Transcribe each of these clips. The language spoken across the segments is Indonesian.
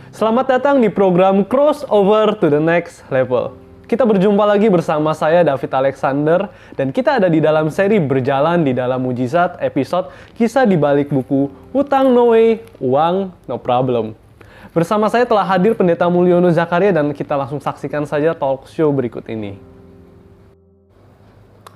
Selamat datang di program Crossover to the Next Level. Kita berjumpa lagi bersama saya David Alexander dan kita ada di dalam seri Berjalan di Dalam Mujizat episode Kisah di Balik Buku Hutang No Way, Uang No Problem. Bersama saya telah hadir Pendeta Mulyono Zakaria dan kita langsung saksikan saja talk show berikut ini.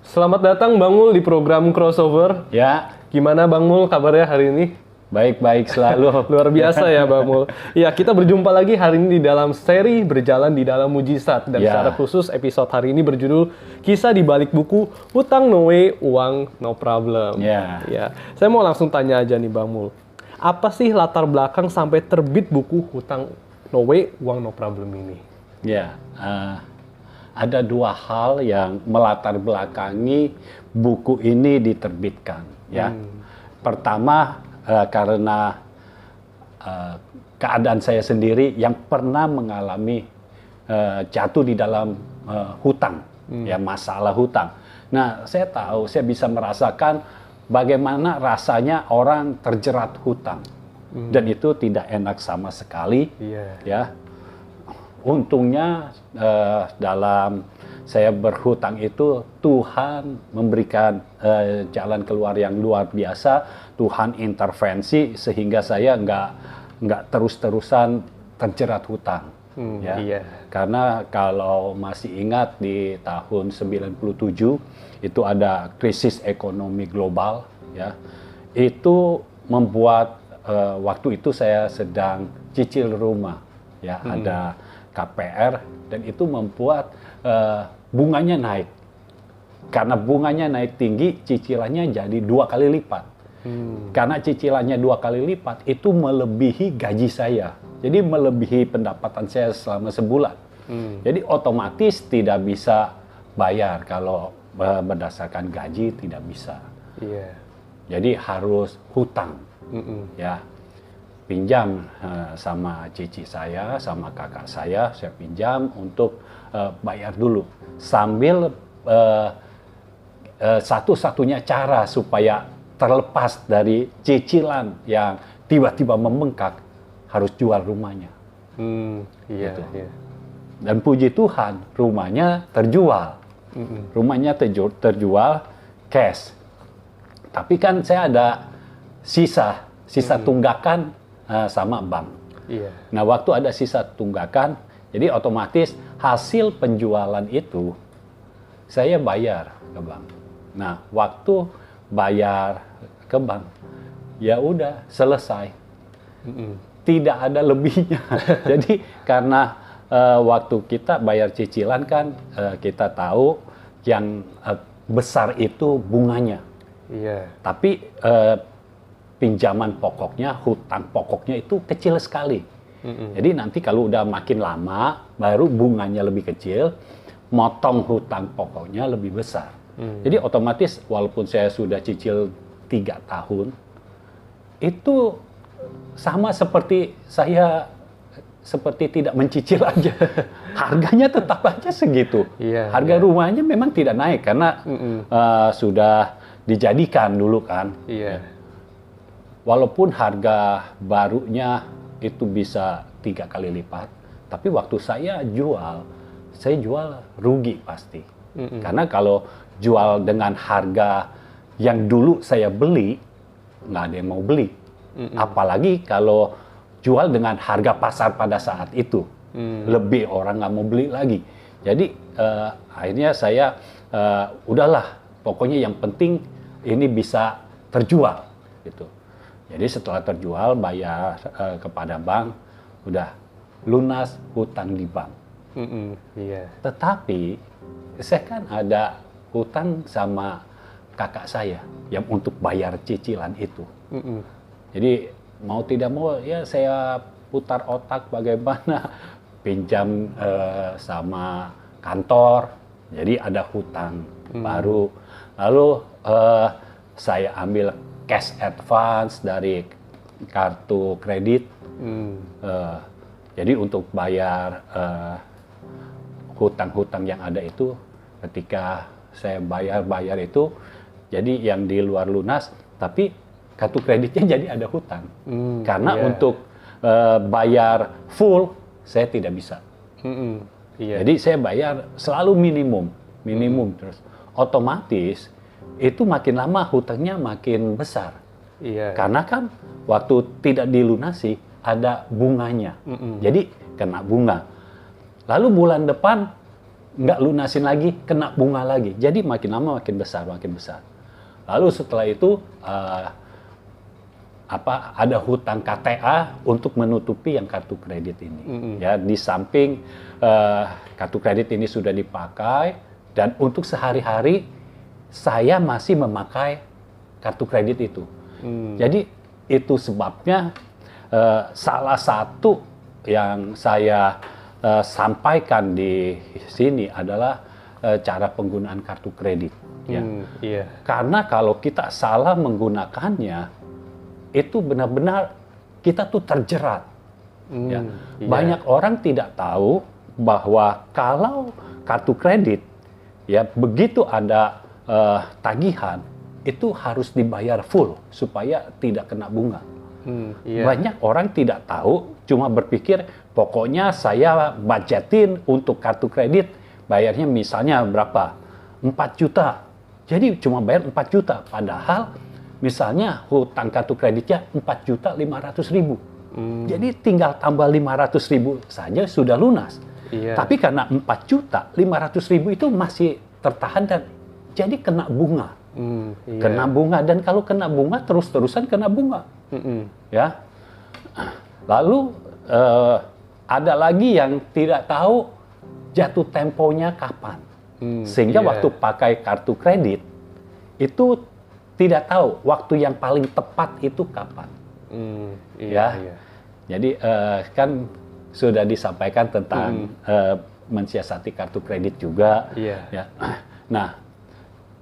Selamat datang Bang Mul di program Crossover. Ya, Gimana Bang Mul kabarnya hari ini? baik-baik selalu. Luar biasa ya Bang Mul. Ya, kita berjumpa lagi hari ini di dalam seri Berjalan di Dalam Mujizat. Dan Ya. secara khusus episode hari ini berjudul Kisah di Balik Buku Hutang No Way, Uang No Problem. Ya. Ya. Saya mau langsung tanya aja nih Bang Mul. Apa sih latar belakang sampai terbit buku Hutang No Way, Uang No Problem ini? Ya, ada dua hal yang melatar belakangi buku ini diterbitkan. Ya, pertama karena keadaan saya sendiri yang pernah mengalami jatuh di dalam hutang, ya masalah hutang. Nah, saya tahu, saya bisa merasakan bagaimana rasanya orang terjerat hutang, dan itu tidak enak sama sekali. Iya. Ya, untungnya dalam saya berhutang itu Tuhan memberikan jalan keluar yang luar biasa. Tuhan intervensi sehingga saya nggak terus-terusan terjerat hutang. Ya. Iya. Karena kalau masih ingat di tahun 97 itu ada krisis ekonomi global, ya. Itu membuat waktu itu saya sedang cicil rumah, ya, ada KPR, dan itu membuat bunganya naik. Karena bunganya naik tinggi, cicilannya jadi 2 kali lipat. Karena cicilannya 2 kali lipat, itu melebihi gaji saya. Jadi melebihi pendapatan saya selama sebulan. Jadi otomatis tidak bisa bayar kalau berdasarkan gaji, tidak bisa. Iya. Jadi harus hutang, ya, pinjam sama cici saya, sama kakak saya pinjam untuk bayar dulu. Sambil satu-satunya cara supaya terlepas dari cicilan yang tiba-tiba membengkak, harus jual rumahnya. Iya, Gitu. iya. Dan puji Tuhan, rumahnya terjual. Rumahnya terjual cash. Tapi kan saya ada sisa tunggakan sama bank. Iya. Nah, waktu ada sisa tunggakan, jadi otomatis hasil penjualan itu saya bayar ke bank. Nah, waktu bayar ke bank, ya udah selesai. Tidak ada lebihnya. Jadi karena waktu kita bayar cicilan kan kita tahu yang besar itu bunganya. Iya. Tapi pinjaman pokoknya, hutang pokoknya itu kecil sekali. Jadi nanti kalau udah makin lama, baru bunganya lebih kecil, motong hutang pokoknya lebih besar. Jadi otomatis walaupun saya sudah cicil 3 tahun, itu sama seperti saya tidak mencicil aja. Harganya tetap aja segitu. Iya, Harga iya. rumahnya memang tidak naik karena sudah dijadikan dulu kan. Iya. Walaupun harga barunya itu bisa 3 kali lipat, tapi waktu saya jual rugi pasti. Karena kalau jual dengan harga yang dulu saya beli, nggak ada yang mau beli. Apalagi kalau jual dengan harga pasar pada saat itu, lebih orang nggak mau beli lagi. Jadi akhirnya saya udahlah, pokoknya yang penting ini bisa terjual, gitu. Jadi setelah terjual, bayar kepada bank, udah lunas hutang di bank. Iya. Tetapi saya kan ada hutang sama kakak saya yang untuk bayar cicilan itu. Jadi mau tidak mau ya saya putar otak bagaimana pinjam sama kantor. Jadi ada hutang baru. Lalu saya ambil cash advance dari kartu kredit. Jadi untuk bayar hutang-hutang yang ada itu, ketika saya bayar itu, jadi yang di luar lunas, tapi kartu kreditnya jadi ada hutang. Karena iya. untuk bayar full, saya tidak bisa. Iya. Jadi saya bayar selalu minimum terus. Otomatis itu makin lama hutangnya makin besar. Iya. Karena kan waktu tidak dilunasi ada bunganya. Jadi kena bunga. Lalu bulan depan nggak lunasin lagi, kena bunga lagi. Jadi makin lama makin besar. Lalu setelah itu ada hutang KTA untuk menutupi yang kartu kredit ini. Ya, di samping kartu kredit ini sudah dipakai dan untuk sehari-hari saya masih memakai kartu kredit itu. Jadi itu sebabnya salah satu yang saya sampaikan di sini adalah cara penggunaan kartu kredit. Ya. Iya. Karena kalau kita salah menggunakannya, itu benar-benar kita tuh terjerat. Ya. Iya. Banyak orang tidak tahu bahwa kalau kartu kredit, ya begitu ada tagihan, itu harus dibayar full supaya tidak kena bunga. Iya. Banyak orang tidak tahu, cuma berpikir pokoknya saya budgetin untuk kartu kredit, bayarnya misalnya berapa? 4 juta. Jadi cuma bayar 4 juta. Padahal misalnya hutang kartu kreditnya 4.500.000. Jadi tinggal tambah 500.000 saja sudah lunas. Iya. Tapi karena 4.500.000 itu masih tertahan dan jadi kena bunga. Iya. Kena bunga, dan kalau kena bunga terus-terusan kena bunga. Ya. Lalu ada lagi yang tidak tahu jatuh temponya kapan. Sehingga iya. waktu pakai kartu kredit itu tidak tahu waktu yang paling tepat itu kapan. Iya. Ya. Jadi kan sudah disampaikan tentang mensiasati kartu kredit juga. Iya. Ya. Nah,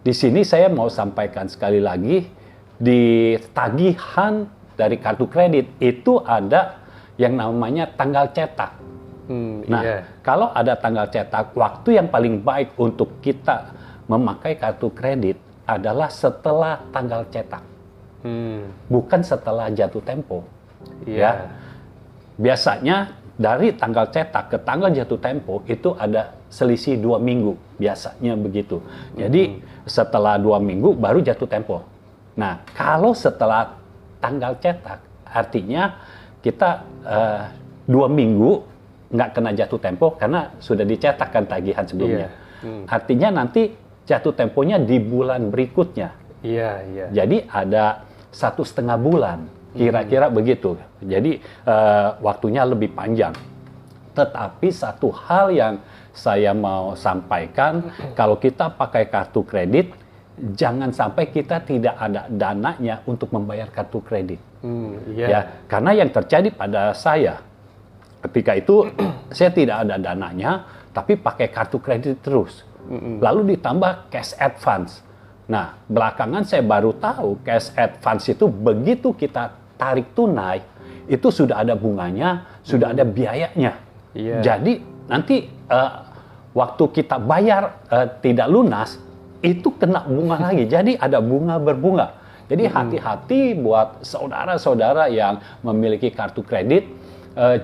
di sini saya mau sampaikan sekali lagi, di tagihan dari kartu kredit itu ada yang namanya tanggal cetak. Nah, Iya. kalau ada tanggal cetak, waktu yang paling baik untuk kita memakai kartu kredit adalah setelah tanggal cetak, bukan setelah jatuh tempo. Iya. Ya. Biasanya dari tanggal cetak ke tanggal jatuh tempo itu ada selisih 2 minggu, biasanya begitu. Jadi setelah 2 minggu baru jatuh tempo. Nah, kalau setelah tanggal cetak, artinya kita 2 minggu nggak kena jatuh tempo karena sudah dicetakkan tagihan sebelumnya. Artinya nanti jatuh temponya di bulan berikutnya. Iya. Iya. Jadi ada 1,5 bulan, kira-kira begitu. Jadi waktunya lebih panjang. Tetapi satu hal yang saya mau sampaikan, kalau kita pakai kartu kredit, jangan sampai kita tidak ada dananya untuk membayar kartu kredit. Iya. Ya, karena yang terjadi pada saya, ketika itu saya tidak ada dananya, tapi pakai kartu kredit terus. Lalu ditambah cash advance. Nah, belakangan saya baru tahu cash advance itu begitu kita tarik tunai, itu sudah ada bunganya, sudah ada biayanya. Iya. Jadi nanti waktu kita bayar tidak lunas, itu kena bunga lagi. Jadi ada bunga berbunga. Jadi hati-hati buat saudara-saudara yang memiliki kartu kredit,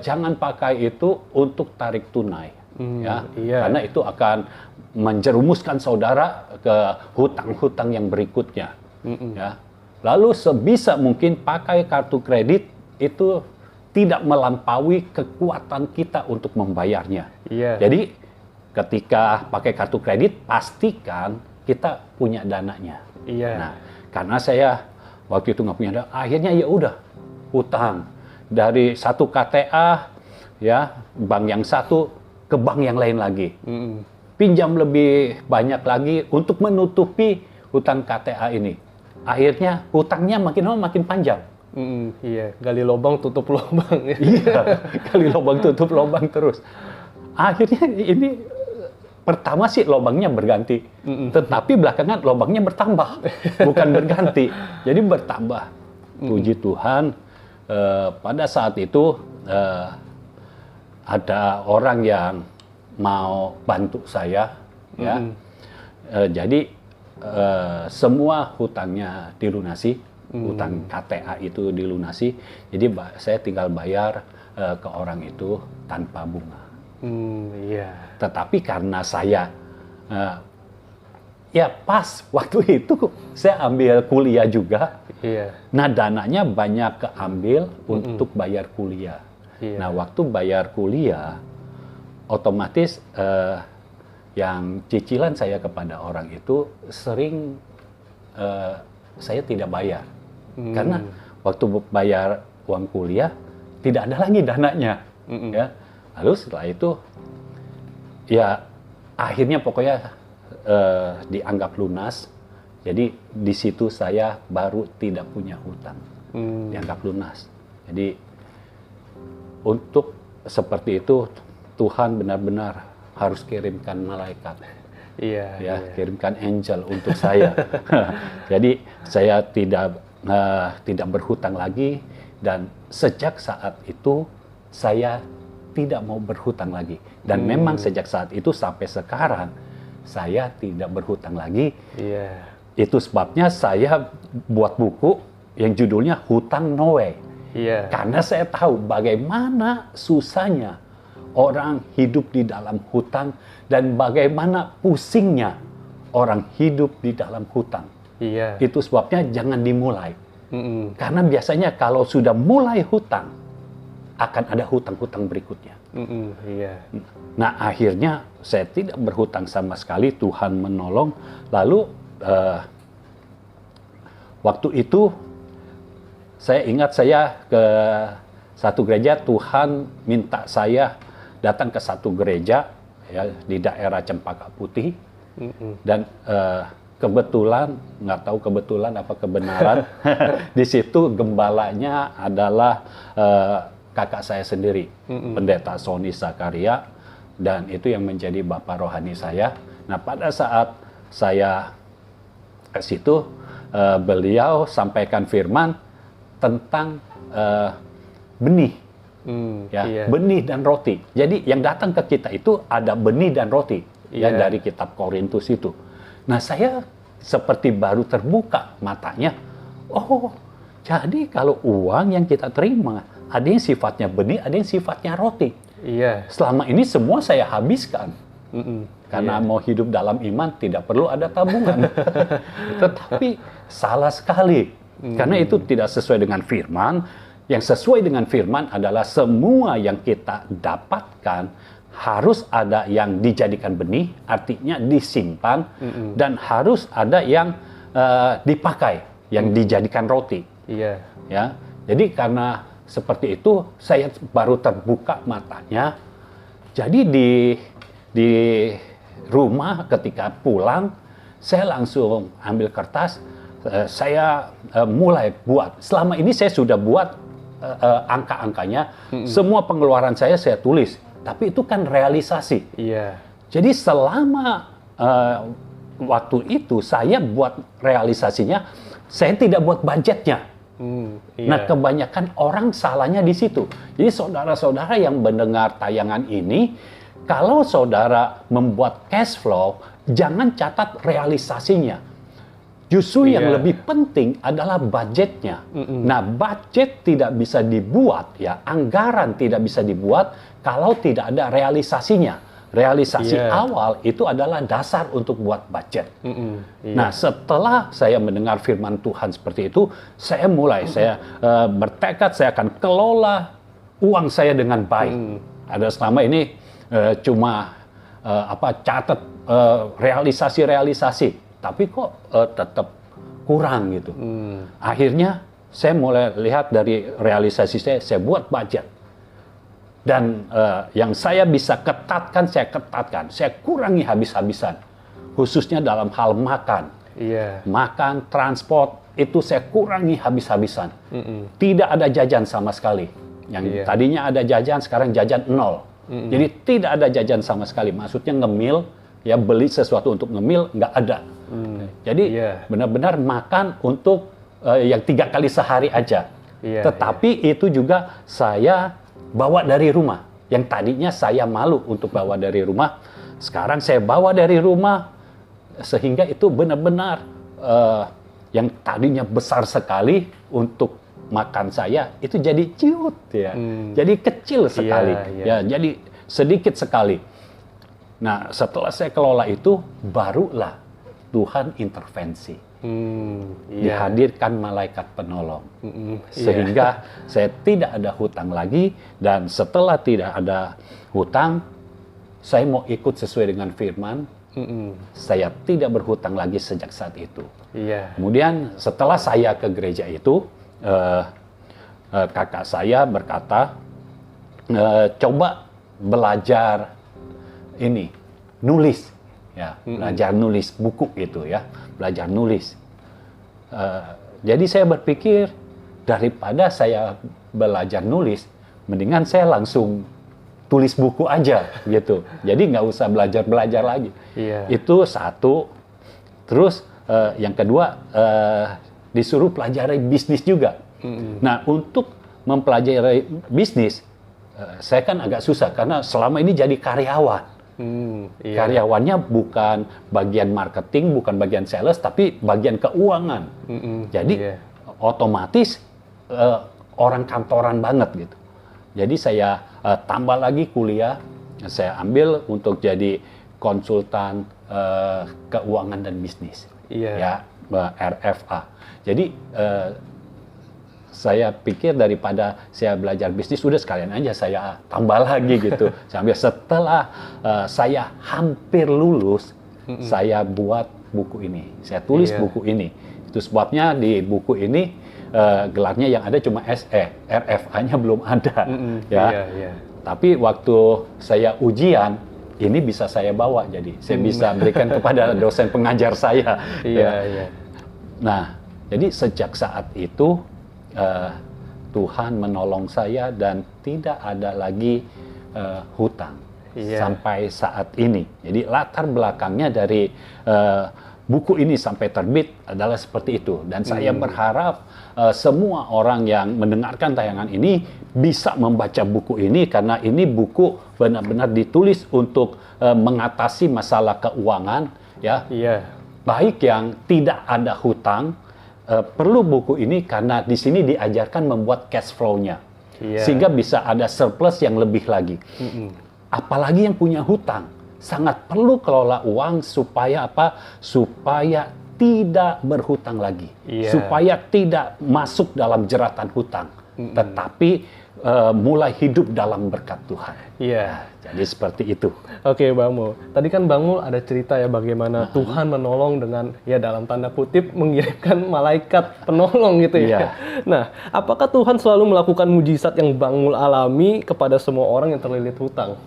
jangan pakai itu untuk tarik tunai. Ya, iya. karena itu akan menjerumuskan saudara ke hutang-hutang yang berikutnya. Ya. Lalu sebisa mungkin pakai kartu kredit itu tidak melampaui kekuatan kita untuk membayarnya. Iya. Jadi ketika pakai kartu kredit pastikan kita punya dananya. Iya. Nah, karena saya waktu itu nggak punya dana, akhirnya ya udah hutang dari satu KTA ya bank yang satu ke bank yang lain lagi. Pinjam lebih banyak lagi untuk menutupi hutang KTA ini. Akhirnya hutangnya makin lama makin panjang. Iya, gali lubang tutup lubang. Iya, gali lubang tutup lubang terus. Akhirnya ini pertama sih lubangnya berganti, tetapi belakangan lubangnya bertambah, bukan berganti. Jadi bertambah. Puji Tuhan, pada saat itu ada orang yang mau bantu saya, ya. Jadi semua hutangnya dilunasi Hutang KTA itu dilunasi. Jadi saya tinggal bayar ke orang itu tanpa bunga. Iya. Tetapi karena saya ya pas waktu itu saya ambil kuliah juga. Iya. Nah, dananya banyak keambil untuk bayar kuliah. Iya. Nah, waktu bayar kuliah, otomatis yang cicilan saya kepada orang itu sering saya tidak bayar. Karena waktu bayar uang kuliah, tidak ada lagi dananya. Ya. Lalu setelah itu, ya akhirnya pokoknya dianggap lunas. Jadi di situ saya baru tidak punya hutang, dianggap lunas. Jadi untuk seperti itu Tuhan benar-benar harus kirimkan malaikat, Iya. kirimkan angel untuk saya. Jadi saya tidak berhutang lagi, dan sejak saat itu saya tidak mau berhutang lagi. Dan memang sejak saat itu sampai sekarang saya tidak berhutang lagi. Iya. Itu sebabnya saya buat buku yang judulnya Hutang No Way. Iya. Karena saya tahu bagaimana susahnya orang hidup di dalam hutang dan bagaimana pusingnya orang hidup di dalam hutang. Iya. Itu sebabnya jangan dimulai. Karena biasanya kalau sudah mulai hutang, akan ada hutang-hutang berikutnya. Iya. Nah, akhirnya saya tidak berhutang sama sekali, Tuhan menolong. Lalu waktu itu saya ingat saya ke satu gereja, Tuhan minta saya datang ke satu gereja ya di daerah Cempaka Putih. Dan kebetulan, nggak tahu kebetulan apa kebenaran, di situ gembalanya adalah kakak saya sendiri, pendeta Sony Zakaria, dan itu yang menjadi bapak rohani saya. Nah, pada saat saya ke situ, beliau sampaikan firman tentang benih, Iya. benih dan roti. Jadi yang datang ke kita itu ada benih dan roti, Iya. dari kitab Korintus itu. Nah, saya seperti baru terbuka matanya. Oh, jadi kalau uang yang kita terima, ada yang sifatnya benih, ada yang sifatnya roti. Iya. Selama ini semua saya habiskan. Karena mau hidup dalam iman tidak perlu ada tabungan. Tetapi salah sekali. Karena itu tidak sesuai dengan firman. Yang sesuai dengan firman adalah semua yang kita dapatkan harus ada yang dijadikan benih, artinya disimpan, dan harus ada yang dipakai, yang dijadikan roti. Iya. Ya, jadi karena seperti itu saya baru terbuka matanya. Jadi di rumah ketika pulang saya langsung ambil kertas, saya mulai buat. Selama ini saya sudah buat angka-angkanya, semua pengeluaran saya tulis. Tapi itu kan realisasi. Iya. Jadi selama waktu itu saya buat realisasinya, saya tidak buat budgetnya. Iya. Nah, kebanyakan orang salahnya di situ. Jadi saudara-saudara yang mendengar tayangan ini, kalau saudara membuat cash flow, jangan catat realisasinya. Justru yang lebih penting adalah budgetnya. Nah, budget tidak bisa dibuat, ya, anggaran tidak bisa dibuat kalau tidak ada realisasinya. Realisasi awal itu adalah dasar untuk buat budget. Nah, setelah saya mendengar firman Tuhan seperti itu, saya mulai, saya bertekad saya akan kelola uang saya dengan baik. Ada selama ini cuma catat realisasi, tapi kok tetap kurang gitu. Akhirnya saya mulai lihat dari realisasi saya buat budget. Dan yang saya bisa ketatkan, saya kurangi habis-habisan. Khususnya dalam hal makan. Iya. Makan, transport, itu saya kurangi habis-habisan. Tidak ada jajan sama sekali. Yang tadinya ada jajan, sekarang jajan 0. Jadi tidak ada jajan sama sekali. Maksudnya ngemil, ya beli sesuatu untuk ngemil, nggak ada. Jadi benar-benar makan untuk yang 3 kali sehari aja. Tetapi itu juga saya bawa dari rumah. Yang tadinya saya malu untuk bawa dari rumah, sekarang saya bawa dari rumah, sehingga itu benar-benar yang tadinya besar sekali untuk makan saya itu jadi ciut ya. Jadi kecil sekali. Ya, jadi sedikit sekali. Nah, setelah saya kelola itu barulah Tuhan intervensi. Dihadirkan malaikat penolong. Sehingga saya tidak ada hutang lagi, dan setelah tidak ada hutang, saya mau ikut sesuai dengan firman. Saya tidak berhutang lagi sejak saat itu. Kemudian setelah saya ke gereja itu, kakak saya berkata, coba belajar ini, nulis, ya, belajar nulis buku itu ya, belajar nulis. Jadi saya berpikir daripada saya belajar nulis, mendingan saya langsung tulis buku aja gitu. Jadi nggak usah belajar lagi. Itu satu. Terus yang kedua, disuruh pelajari bisnis juga. Nah, untuk mempelajari bisnis, saya kan agak susah karena selama ini jadi karyawan. Karyawannya bukan bagian marketing, bukan bagian sales, tapi bagian keuangan. Jadi otomatis orang kantoran banget gitu. Jadi saya tambah lagi kuliah, saya ambil untuk jadi konsultan keuangan dan bisnis, ya, RFA. Jadi saya pikir daripada saya belajar bisnis, udah sekalian aja saya tambah lagi gitu. Sampai setelah saya hampir lulus, saya buat buku ini. Saya tulis buku ini. Itu sebabnya di buku ini gelarnya yang ada cuma SE, RFA-nya belum ada. Tapi waktu saya ujian, ini bisa saya bawa, jadi saya bisa berikan kepada dosen pengajar saya. Nah, jadi sejak saat itu Tuhan menolong saya dan tidak ada lagi hutang sampai saat ini. Jadi latar belakangnya dari buku ini sampai terbit adalah seperti itu. Dan saya berharap semua orang yang mendengarkan tayangan ini bisa membaca buku ini, karena ini buku benar-benar ditulis untuk mengatasi masalah keuangan, ya. Baik yang tidak ada hutang, perlu buku ini karena di sini diajarkan membuat cash flow-nya, sehingga bisa ada surplus yang lebih lagi. Apalagi yang punya hutang, sangat perlu kelola uang supaya apa? Supaya tidak berhutang lagi, supaya tidak masuk dalam jeratan hutang, tetapi mulai hidup dalam berkat Tuhan. Jadi seperti itu. Oke, Bang Mul. Tadi kan Bang Mul ada cerita ya bagaimana Tuhan menolong dengan, ya dalam tanda kutip, mengirimkan malaikat penolong gitu ya. Nah, apakah Tuhan selalu melakukan mujizat yang Bang Mul alami kepada semua orang yang terlilit hutang?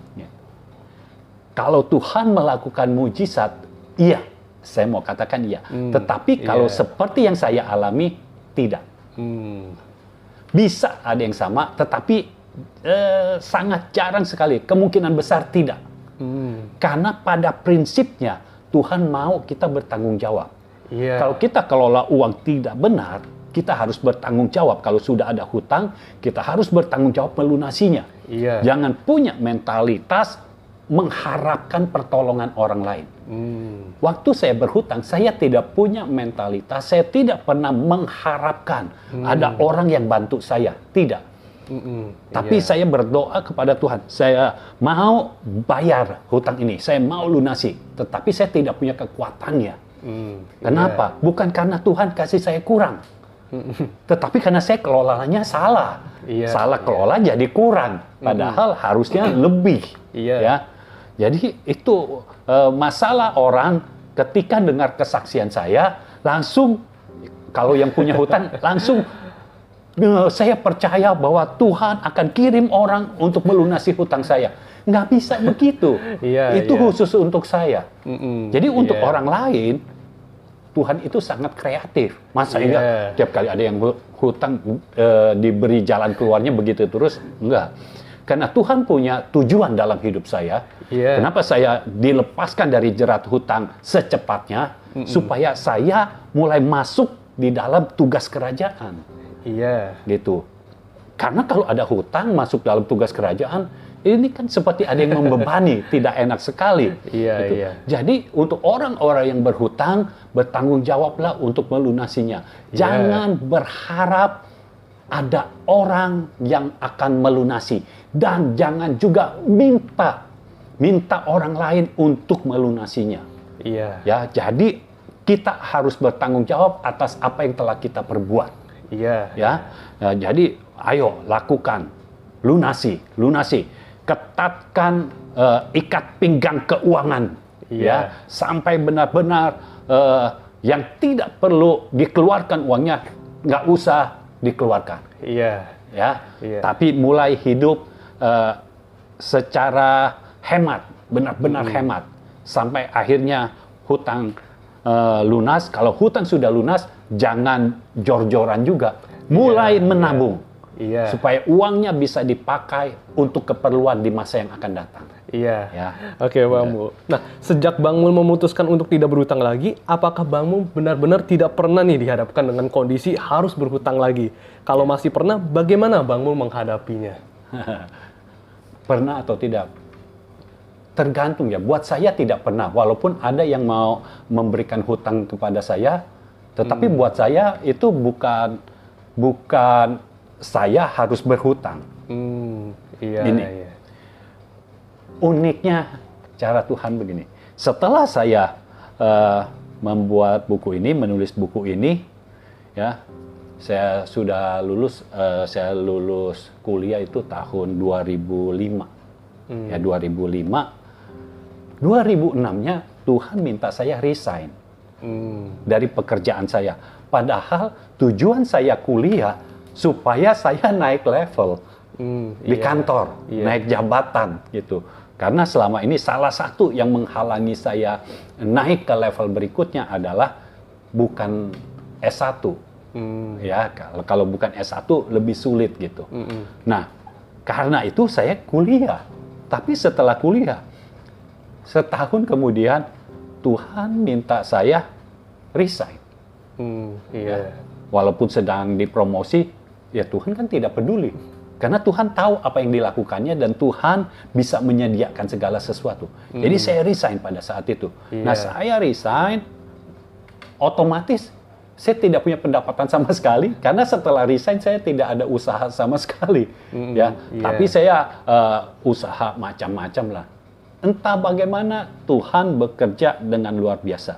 Kalau Tuhan melakukan mujizat, iya. Saya mau katakan iya. Tetapi kalau seperti yang saya alami, tidak. Bisa ada yang sama, tetapi sangat jarang sekali, kemungkinan besar tidak. Karena pada prinsipnya Tuhan mau kita bertanggung jawab. Kalau kita kelola uang tidak benar, kita harus bertanggung jawab. Kalau sudah ada hutang, kita harus bertanggung jawab melunasinya. Jangan punya mentalitas mengharapkan pertolongan orang lain. Waktu saya berhutang, saya tidak punya mentalitas, saya tidak pernah mengharapkan ada orang yang bantu saya, tidak. Tapi saya berdoa kepada Tuhan, saya mau bayar hutang ini, saya mau lunasi, tetapi saya tidak punya kekuatannya. Kenapa? Bukan karena Tuhan kasih saya kurang, tetapi karena saya kelolanya salah. Salah kelola jadi kurang, padahal harusnya lebih. Ya. Jadi itu masalah orang ketika dengar kesaksian saya, langsung kalau yang punya hutang langsung saya percaya bahwa Tuhan akan kirim orang untuk melunasi hutang saya. Nggak bisa begitu. Itu khusus untuk saya. Jadi untuk orang lain, Tuhan itu sangat kreatif. Masa enggak tiap kali ada yang hutang diberi jalan keluarnya begitu terus? Enggak. Karena Tuhan punya tujuan dalam hidup saya. Kenapa saya dilepaskan dari jerat hutang secepatnya? Supaya saya mulai masuk di dalam tugas kerajaan. Gitu. Karena kalau ada hutang masuk dalam tugas kerajaan, ini kan seperti ada yang membebani, tidak enak sekali. Iya, Gitu. iya. Jadi untuk orang-orang yang berhutang, bertanggung jawablah untuk melunasinya. Iya. Jangan berharap ada orang yang akan melunasi, dan jangan juga minta orang lain untuk melunasinya. Iya. Ya, jadi kita harus bertanggung jawab atas apa yang telah kita perbuat. Iya. Ya, nah, jadi ayo lakukan, lunasi, ketatkan ikat pinggang keuangan, Iya. ya, sampai benar-benar yang tidak perlu dikeluarkan uangnya nggak usah dikeluarkan, Iya. ya. Iya. Tapi mulai hidup secara hemat, benar-benar hemat, sampai akhirnya hutang lunas. Kalau hutang sudah lunas, jangan jor-joran juga. Mulai menabung. Iya. Supaya uangnya bisa dipakai untuk keperluan di masa yang akan datang. Iya. Ya. Oke, Bang Mul. Nah, sejak Bang Mul memutuskan untuk tidak berhutang lagi, apakah Bang Mul benar-benar tidak pernah nih dihadapkan dengan kondisi harus berhutang lagi? Kalau masih pernah, bagaimana Bang Mul menghadapinya? Pernah atau tidak? Tergantung ya. Buat saya tidak pernah. Walaupun ada yang mau memberikan hutang kepada saya, tetapi buat saya itu bukan saya harus berhutang. Iya. Ini. Iya. Uniknya cara Tuhan begini. Setelah saya membuat buku ini, menulis buku ini, ya, saya sudah lulus. Saya lulus kuliah itu tahun 2005. Ya, 2005. 2006-nya Tuhan minta saya resign dari pekerjaan saya. Padahal tujuan saya kuliah supaya saya naik level di kantor, naik jabatan gitu. Karena selama ini salah satu yang menghalangi saya naik ke level berikutnya adalah bukan S1. Ya, kalau bukan S1 lebih sulit gitu. Nah, karena itu saya kuliah. Tapi setelah kuliah, setahun kemudian Tuhan minta saya resign. Iya. Walaupun sedang dipromosi, ya Tuhan kan tidak peduli. Karena Tuhan tahu apa yang dilakukannya dan Tuhan bisa menyediakan segala sesuatu. Jadi saya resign pada saat itu. Iya. Nah, saya resign, otomatis saya tidak punya pendapatan sama sekali. Karena setelah resign saya tidak ada usaha sama sekali. Ya, Iya. tapi saya usaha macam-macam lah. Entah bagaimana Tuhan bekerja dengan luar biasa.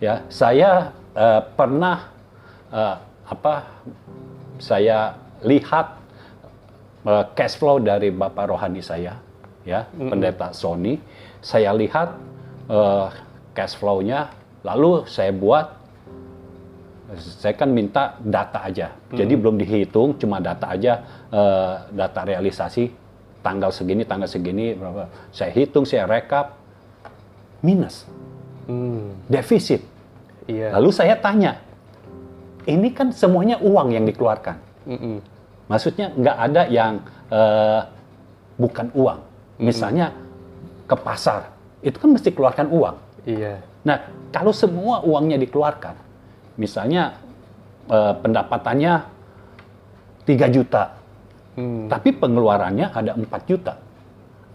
Ya, saya pernah saya lihat cash flow dari Bapak rohani saya, ya, Pendeta Sony. Saya lihat cash flow-nya, lalu saya buat. Saya kan minta data aja, jadi belum dihitung, cuma data aja, data realisasi. Tanggal segini, berapa. Saya hitung, saya rekap, minus, defisit. Iya. Lalu saya tanya, ini kan semuanya uang yang dikeluarkan. Maksudnya nggak ada yang bukan uang. Misalnya ke pasar, itu kan mesti keluarkan uang. Iya. Nah, kalau semua uangnya dikeluarkan, misalnya pendapatannya 3 juta, tapi pengeluarannya ada 4 juta.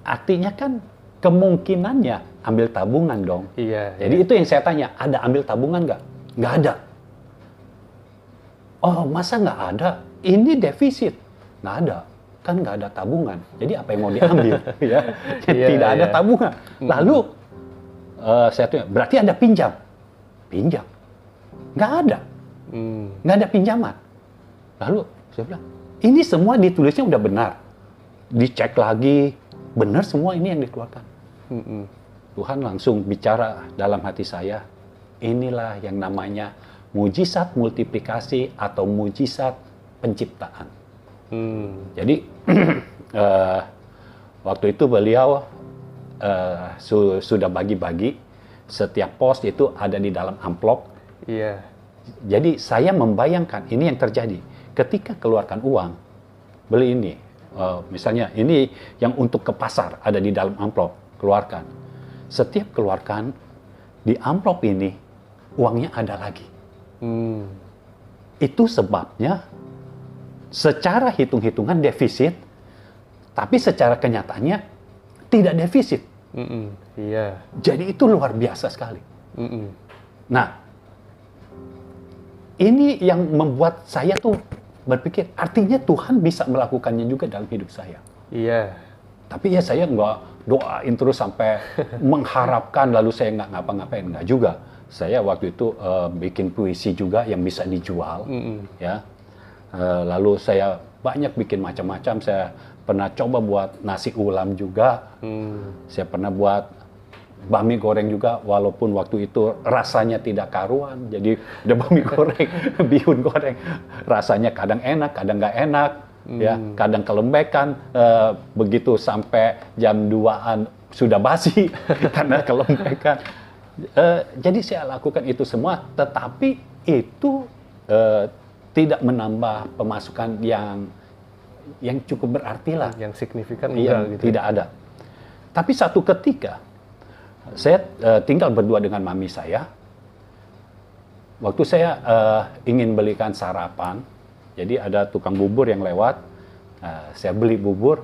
Artinya kan kemungkinannya ambil tabungan dong. Iya. Jadi itu yang saya tanya, ada ambil tabungan nggak? Nggak ada. Oh, masa nggak ada? Ini defisit. Nggak ada. Kan nggak ada tabungan. Jadi apa yang mau diambil? Ya, Iya, tidak ada iya. tabungan. Lalu saya tanya, berarti ada pinjam? Pinjam? Nggak ada. Nggak ada pinjaman. Lalu saya bilang, ini semua ditulisnya udah benar. Dicek lagi, benar semua ini yang dikeluarkan. Tuhan langsung bicara dalam hati saya, inilah yang namanya mujizat multiplikasi atau mujizat penciptaan. Jadi waktu itu beliau sudah bagi-bagi, setiap pos itu ada di dalam amplop. Iya. Jadi saya membayangkan ini yang terjadi. Ketika keluarkan uang, beli ini, misalnya ini yang untuk ke pasar ada di dalam amplop, keluarkan. Setiap keluarkan di amplop ini uangnya ada lagi. Itu sebabnya secara hitung-hitungan defisit Tapi secara kenyataannya tidak defisit. Iya. Jadi itu luar biasa sekali. Mm-mm. Nah, ini yang membuat saya tuh berpikir, artinya Tuhan bisa melakukannya juga dalam hidup saya. Iya. Tapi ya saya nggak doain terus sampai mengharapkan lalu saya nggak ngapa-ngapain, nggak juga. Saya waktu itu bikin puisi juga yang bisa dijual, ya. Lalu saya banyak bikin macam-macam. Saya pernah coba buat nasi ulam juga. Saya pernah buat bami goreng juga, walaupun waktu itu rasanya tidak karuan. Jadi udah bami goreng, bihun goreng, rasanya kadang enak, kadang nggak enak. Ya, kadang kelembekan, begitu sampai jam 2-an sudah basi karena kelembekan. Jadi saya lakukan itu semua, tetapi itu tidak menambah pemasukan yang cukup berarti lah. Yang signifikan Iya, gitu. tidak ada. Tapi satu ketika saya tinggal berdua dengan mami saya. Waktu saya ingin belikan sarapan, jadi ada tukang bubur yang lewat, saya beli bubur,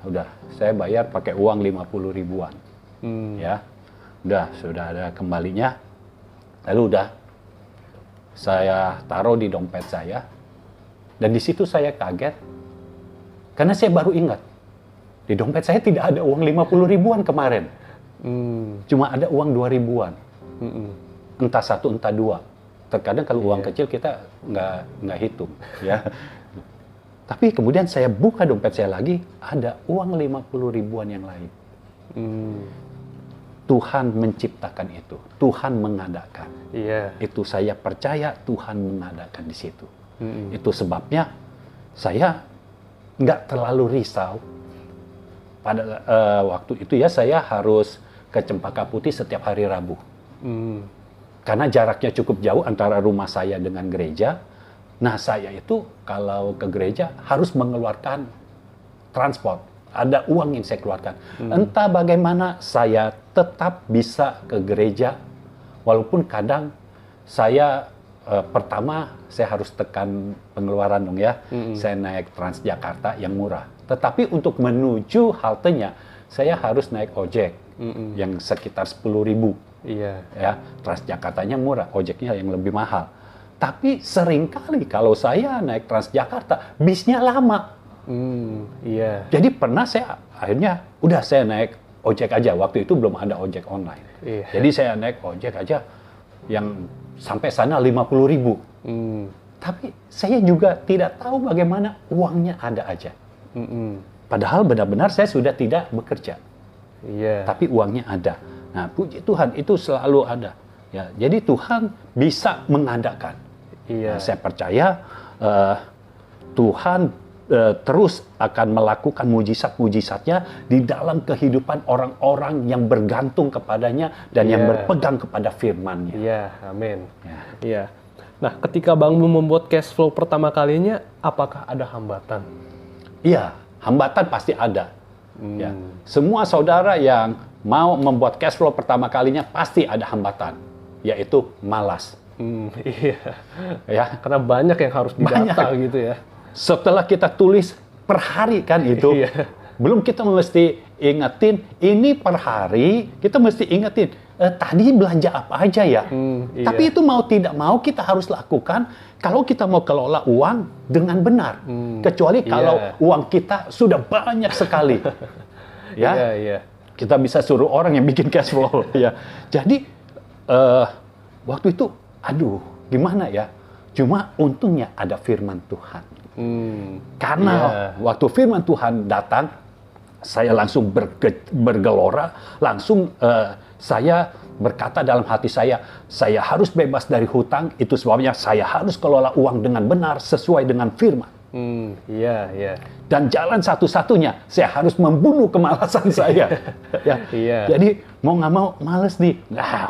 udah saya bayar pakai uang 50 ribuan, ya, udah sudah ada kembalinya, lalu udah saya taruh di dompet saya, dan di situ saya kaget, karena saya baru ingat, di dompet saya tidak ada uang 50 ribuan kemarin, cuma ada uang 2 ribuan, entah satu entah dua. Terkadang kalau uang kecil kita nggak hitung, ya. Tapi kemudian saya buka dompet saya lagi, ada uang 50 ribuan yang lain. Tuhan menciptakan itu, Tuhan mengadakan. Iya. Itu saya percaya Tuhan mengadakan di situ. Itu sebabnya saya nggak terlalu risau. Pada waktu itu ya saya harus ke Cempaka Putih setiap hari Rabu. Karena jaraknya cukup jauh antara rumah saya dengan gereja. Nah, saya itu kalau ke gereja harus mengeluarkan transport. Ada uang yang saya keluarkan. Entah bagaimana saya tetap bisa ke gereja. Walaupun kadang saya pertama saya harus tekan pengeluaran dong ya. Saya naik Transjakarta yang murah. Tetapi untuk menuju haltenya, saya harus naik ojek yang sekitar 10.000. Iya. Ya, Transjakartanya murah, ojeknya yang lebih mahal. Tapi seringkali kalau saya naik Transjakarta, bisnya lama. Iya. Jadi pernah saya akhirnya udah saya naik ojek aja. Waktu itu belum ada ojek online. Iya. Jadi saya naik ojek aja yang sampai sana 50.000. Tapi saya juga tidak tahu bagaimana uangnya ada aja. Padahal benar-benar saya sudah tidak bekerja. Iya. Tapi uangnya ada. Nah, puji Tuhan itu selalu ada. Ya, jadi Tuhan bisa mengadakan. Iya. Nah, saya percaya Tuhan terus akan melakukan mujizat-mujizatnya di dalam kehidupan orang-orang yang bergantung kepadanya dan yang berpegang kepada firman-Nya. Iya, amin. Ya. Iya. Nah, ketika Bang Mu membuat cash flow pertama kalinya, apakah ada hambatan? Iya, hambatan pasti ada. Ya. Semua saudara yang mau membuat cash flow pertama kalinya pasti ada hambatan, yaitu malas. Iya. Ya. Karena banyak yang harus didata gitu ya. Setelah kita tulis per hari kan itu, belum kita mesti ingetin, ini per hari, kita mesti ingetin, tadi belanja apa aja ya. Iya. Tapi itu mau tidak mau kita harus lakukan kalau kita mau kelola uang dengan benar. Kecuali kalau uang kita sudah banyak sekali. Ya, Iya, iya. kita bisa suruh orang yang bikin cash flow. Ya. Jadi, waktu itu, aduh, gimana ya? Cuma untungnya ada firman Tuhan. Karena waktu firman Tuhan datang, saya langsung bergelora, langsung saya berkata dalam hati saya harus bebas dari hutang, itu sebabnya saya harus kelola uang dengan benar sesuai dengan firman. Iya, iya. Dan jalan satu-satunya, saya harus membunuh kemalasan saya. Ya. Iya. Jadi mau nggak mau males nih,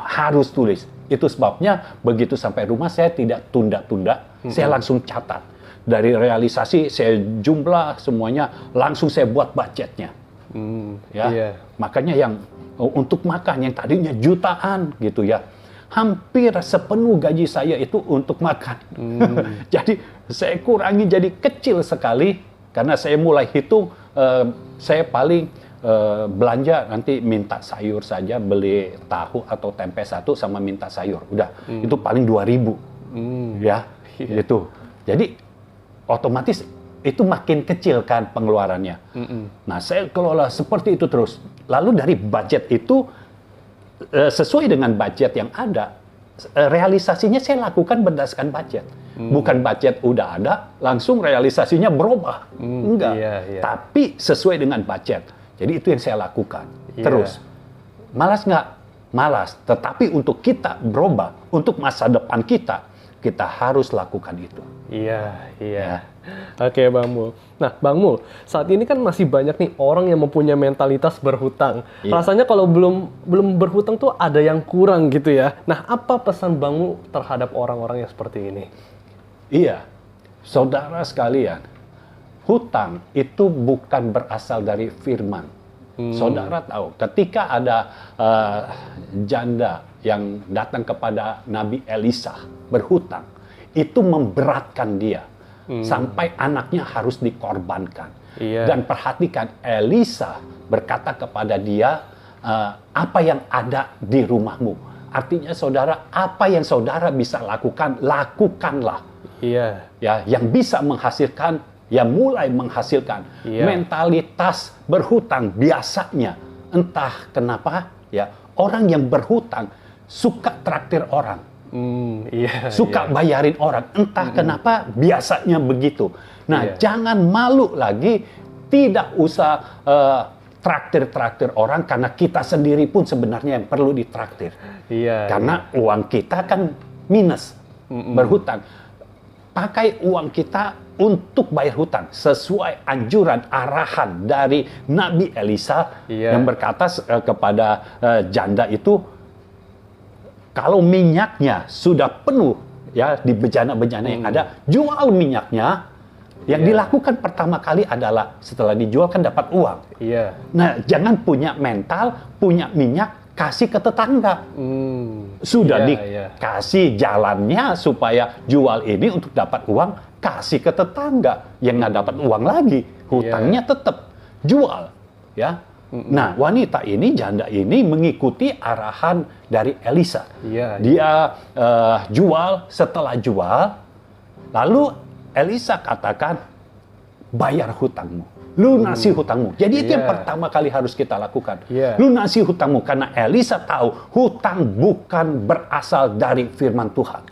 harus tulis. Itu sebabnya begitu sampai rumah saya tidak tunda-tunda, saya langsung catat. Dari realisasi saya jumlah semuanya, langsung saya buat budgetnya. Ya. Iya. Makanya yang untuk makan yang tadinya jutaan gitu ya, hampir sepenuh gaji saya itu untuk makan. Jadi saya kurangi jadi kecil sekali karena saya mulai hitung saya paling belanja nanti minta sayur saja, beli tahu atau tempe satu sama minta sayur. Udah, itu paling 2.000. Ya, gitu. Jadi otomatis itu makin kecil kan pengeluarannya. Nah, saya kelola seperti itu terus. Lalu dari budget itu sesuai dengan budget yang ada, realisasinya saya lakukan berdasarkan budget. Bukan budget udah ada, langsung realisasinya berubah. Enggak. Tapi sesuai dengan budget. Jadi itu yang saya lakukan. Terus, malas nggak? Malas. Tetapi untuk kita berubah, untuk masa depan kita harus lakukan itu. Iya. Oke, Bang Mul. Nah, Bang Mul, saat ini kan masih banyak nih orang yang mempunyai mentalitas berhutang. Rasanya kalau belum berhutang tuh ada yang kurang gitu ya. Nah, apa pesan Bang Mul terhadap orang-orang yang seperti ini? Iya, saudara sekalian, hutang itu bukan berasal dari firman. Saudara tahu, ketika ada janda yang datang kepada Nabi Elisa berhutang, itu memberatkan dia. Sampai anaknya harus dikorbankan. Dan perhatikan, Elisa berkata kepada dia, apa yang ada di rumahmu. Artinya saudara, apa yang saudara bisa lakukan, lakukanlah. Ya, yang bisa menghasilkan, ya mulai menghasilkan. Mentalitas berhutang biasanya, entah kenapa, ya orang yang berhutang suka traktir orang. Suka bayarin orang, entah kenapa biasanya begitu. Nah, jangan malu lagi, tidak usah traktir orang, karena kita sendiri pun sebenarnya yang perlu ditraktir. Karena uang kita kan minus, berhutang. Pakai uang kita untuk bayar hutang sesuai anjuran arahan dari Nabi Elisa yang berkata kepada janda itu, kalau minyaknya sudah penuh ya di bejana-bejana yang ada, jual minyaknya. Yang dilakukan pertama kali adalah setelah dijual kan dapat uang. Nah, jangan punya mental, punya minyak, kasih ke tetangga. Sudah dikasih jalannya supaya jual ini untuk dapat uang, kasih ke tetangga yang nggak dapat uang lagi, hutangnya tetap jual. Ya. Nah, wanita ini, janda ini mengikuti arahan dari Elisa. Dia jual, setelah jual, lalu Elisa katakan, bayar hutangmu, lunasi hutangmu. Jadi itu yang pertama kali harus kita lakukan. Lunasi hutangmu, karena Elisa tahu hutang bukan berasal dari firman Tuhan.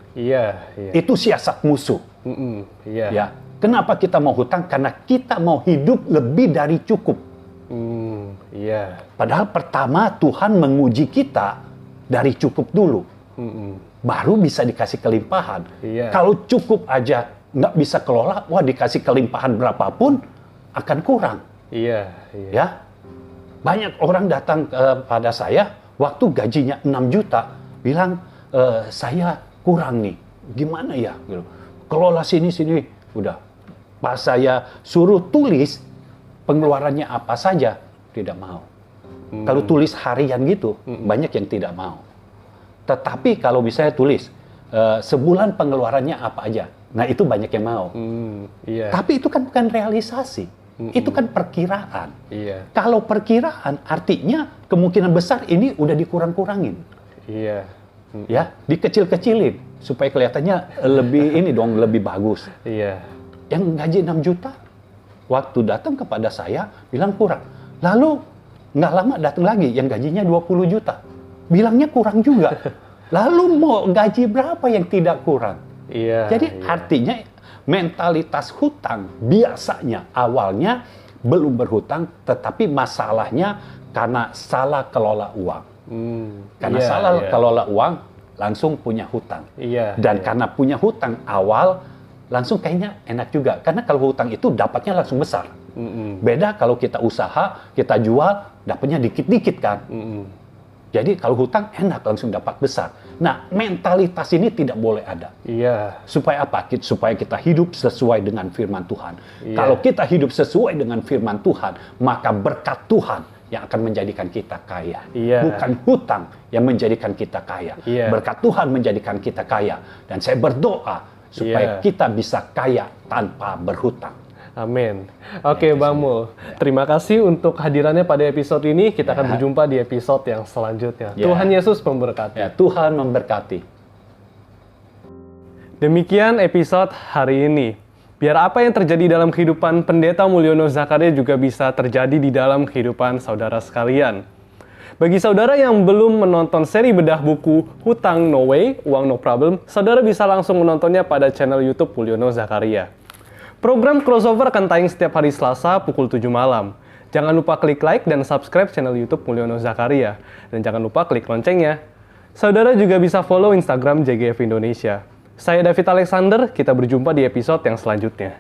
Itu siasat musuh. Ya. Kenapa kita mau hutang? Karena kita mau hidup lebih dari cukup. Padahal pertama Tuhan menguji kita dari cukup dulu. Baru bisa dikasih kelimpahan. Kalau cukup aja nggak bisa kelola, wah dikasih kelimpahan berapapun akan kurang. Ya, banyak orang datang pada saya waktu gajinya 6 juta, bilang saya kurang nih, gimana ya? Gitu. Kelola sini, udah. Pas saya suruh tulis pengeluarannya apa saja, tidak mau. Kalau tulis harian gitu, banyak yang tidak mau. Tetapi kalau misalnya tulis sebulan pengeluarannya apa aja, nah itu banyak yang mau. Tapi itu kan bukan realisasi, itu kan perkiraan. Kalau perkiraan artinya kemungkinan besar ini udah dikurang-kurangin. Ya, dikecil-kecilin supaya kelihatannya lebih ini dong, lebih bagus. Yang gaji 6 juta waktu datang kepada saya bilang kurang. Lalu nggak lama datang lagi yang gajinya 20 juta. Bilangnya kurang juga. Lalu mau gaji berapa yang tidak kurang? Jadi artinya mentalitas hutang biasanya awalnya belum berhutang, tetapi masalahnya karena salah kelola uang. Karena salah kelola uang langsung punya hutang. Dan karena punya hutang awal langsung kayaknya enak juga. Karena kalau hutang itu dapatnya langsung besar. Beda kalau kita usaha, kita jual, dapatnya dikit-dikit kan. Jadi kalau hutang enak langsung dapat besar. Nah, mentalitas ini tidak boleh ada. Supaya apa? Supaya kita hidup sesuai dengan firman Tuhan. Kalau kita hidup sesuai dengan firman Tuhan, maka berkat Tuhan yang akan menjadikan kita kaya. Bukan hutang yang menjadikan kita kaya. Berkat Tuhan menjadikan kita kaya. Dan saya berdoa supaya kita bisa kaya tanpa berhutang. Amin. Oke, Bang Mul. Terima kasih untuk hadirannya pada episode ini. Kita akan berjumpa di episode yang selanjutnya. Tuhan Yesus memberkati. Ya, Tuhan memberkati. Demikian episode hari ini. Biar apa yang terjadi dalam kehidupan Pendeta Mulyono Zakaria juga bisa terjadi di dalam kehidupan saudara sekalian. Bagi saudara yang belum menonton seri bedah buku Hutang No Way, Uang No Problem, saudara bisa langsung menontonnya pada channel YouTube Mulyono Zakaria. Program crossover akan tayang setiap hari Selasa pukul 7 malam. Jangan lupa klik like dan subscribe channel YouTube Mulyono Zakaria. Dan jangan lupa klik loncengnya. Saudara juga bisa follow Instagram JGF Indonesia. Saya David Alexander, kita berjumpa di episode yang selanjutnya.